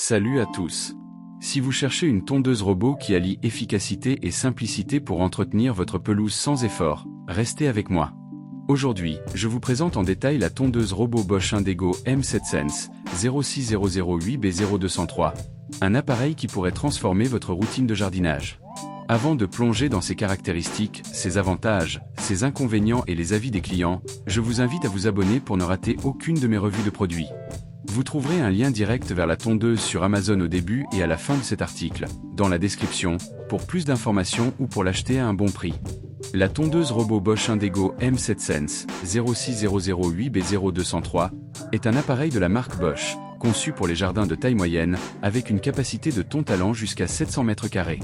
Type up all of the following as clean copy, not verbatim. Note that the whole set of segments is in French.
Salut à tous. Si vous cherchez une tondeuse robot qui allie efficacité et simplicité pour entretenir votre pelouse sans effort, restez avec moi. Aujourd'hui, je vous présente en détail la tondeuse robot Bosch Indego M7 Sense 06008B0203, un appareil qui pourrait transformer votre routine de jardinage. Avant de plonger dans ses caractéristiques, ses avantages, ses inconvénients et les avis des clients, je vous invite à vous abonner pour ne rater aucune de mes revues de produits. Vous trouverez un lien direct vers la tondeuse sur Amazon au début et à la fin de cet article, dans la description, pour plus d'informations ou pour l'acheter à un bon prix. La tondeuse robot Bosch Indego M7 Sense 06008B0203 est un appareil de la marque Bosch, conçu pour les jardins de taille moyenne, avec une capacité de tonte allant jusqu'à 700 m².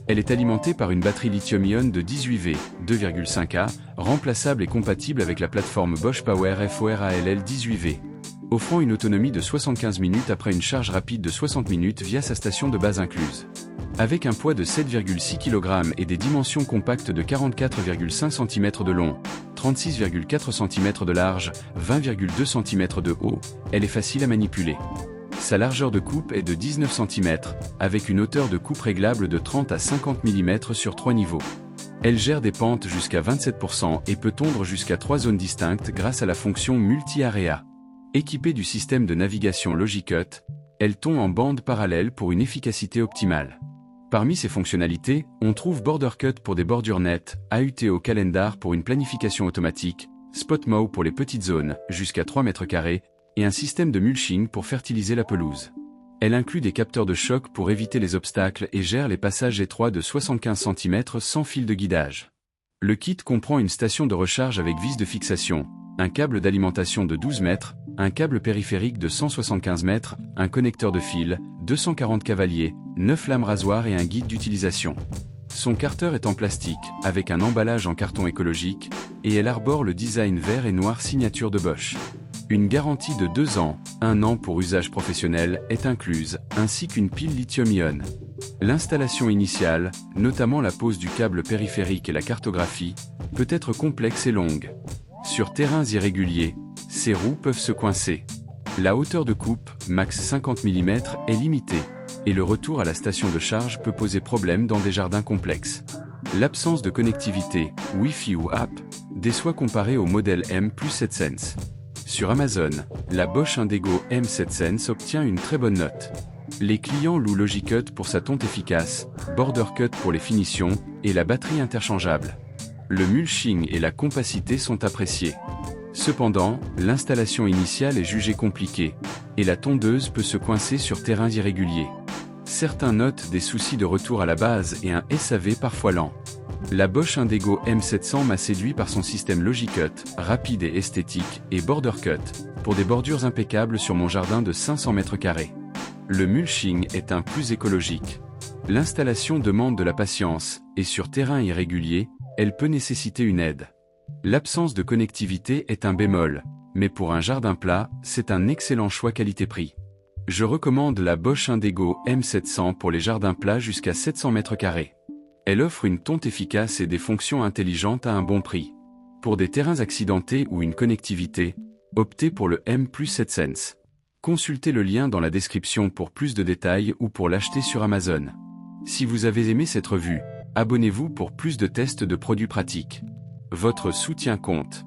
Elle est alimentée par une batterie lithium-ion de 18V, 2,5A, remplaçable et compatible avec la plateforme Bosch Power FORALL 18V. Offrant une autonomie de 75 minutes après une charge rapide de 60 minutes via sa station de base incluse. Avec un poids de 7,6 kg et des dimensions compactes de 44,5 cm de long, 36,4 cm de large, 20,2 cm de haut, elle est facile à manipuler. Sa largeur de coupe est de 19 cm, avec une hauteur de coupe réglable de 30 à 50 mm sur 3 niveaux. Elle gère des pentes jusqu'à 27% et peut tondre jusqu'à 3 zones distinctes grâce à la fonction multi-area. Équipée du système de navigation Logicut, elle tond en bande parallèle pour une efficacité optimale. Parmi ses fonctionnalités, on trouve Border Cut pour des bordures nettes, AUTO Calendar pour une planification automatique, Spot Mow pour les petites zones, jusqu'à 3 m², et un système de mulching pour fertiliser la pelouse. Elle inclut des capteurs de choc pour éviter les obstacles et gère les passages étroits de 75 cm sans fil de guidage. Le kit comprend une station de recharge avec vis de fixation, un câble d'alimentation de 12 mètres, un câble périphérique de 175 mètres, un connecteur de fil, 240 cavaliers, 9 lames rasoirs et un guide d'utilisation. Son carter est en plastique, avec un emballage en carton écologique, et elle arbore le design vert et noir signature de Bosch. Une garantie de 2 ans, 1 an pour usage professionnel, est incluse, ainsi qu'une pile lithium-ion. L'installation initiale, notamment la pose du câble périphérique et la cartographie, peut être complexe et longue. Sur terrains irréguliers, ces roues peuvent se coincer. La hauteur de coupe, max 50 mm, est limitée, et le retour à la station de charge peut poser problème dans des jardins complexes. L'absence de connectivité, Wi-Fi ou app, déçoit comparé au modèle M7 Sense. Sur Amazon, la Bosch Indego M7 Sense obtient une très bonne note. Les clients louent Logicut pour sa tonte efficace, Border Cut pour les finitions, et la batterie interchangeable. Le mulching et la compacité sont appréciés. Cependant, l'installation initiale est jugée compliquée, et la tondeuse peut se coincer sur terrains irréguliers. Certains notent des soucis de retour à la base et un SAV parfois lent. La Bosch Indego M700 m'a séduit par son système Logicut, rapide et esthétique, et Border Cut, pour des bordures impeccables sur mon jardin de 500 m². Le mulching est un plus écologique. L'installation demande de la patience, et sur terrain irrégulier, elle peut nécessiter une aide. L'absence de connectivité est un bémol, mais pour un jardin plat, c'est un excellent choix qualité-prix. Je recommande la Bosch Indego M700 pour les jardins plats jusqu'à 700 m². Elle offre une tonte efficace et des fonctions intelligentes à un bon prix. Pour des terrains accidentés ou une connectivité, optez pour le M7 Sense. Consultez le lien dans la description pour plus de détails ou pour l'acheter sur Amazon. Si vous avez aimé cette revue, abonnez-vous pour plus de tests de produits pratiques. Votre soutien compte.